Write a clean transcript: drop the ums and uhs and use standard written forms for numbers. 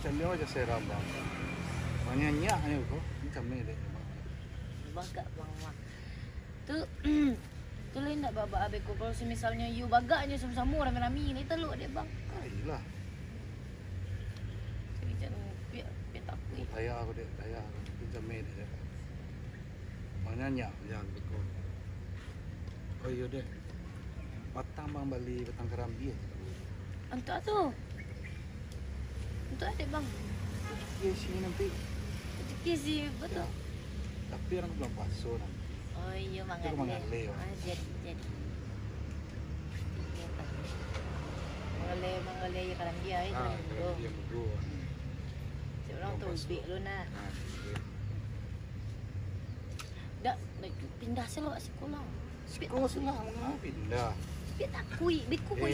Cambio aja saya rambang. Banyak ayo kok. Ini kami deh. Baga bang mah. Tu tu lain tak baba abe ko kalau misalnya you baganya sama-sama rame-rame ni teluk deh bang. Ayolah. Jadi jangan pi takui. Daya aku deh, daya. Ini kami deh. Banyak yang betul. Oh iya deh. Batang bang Bali, batang kerambi. Untuk tu. Untuk ada bang. Ya sini nanti. Rezeki sih betul. Tapi orang belum puasa nanti. Oh iya Itu mangale, oh. Jadi. Mangale ya kan dia itu. Dia berdua. Orang tu big lu nak. Dak pindah selo sekolah. Sekolah senang pindah. Dia takui, biku ko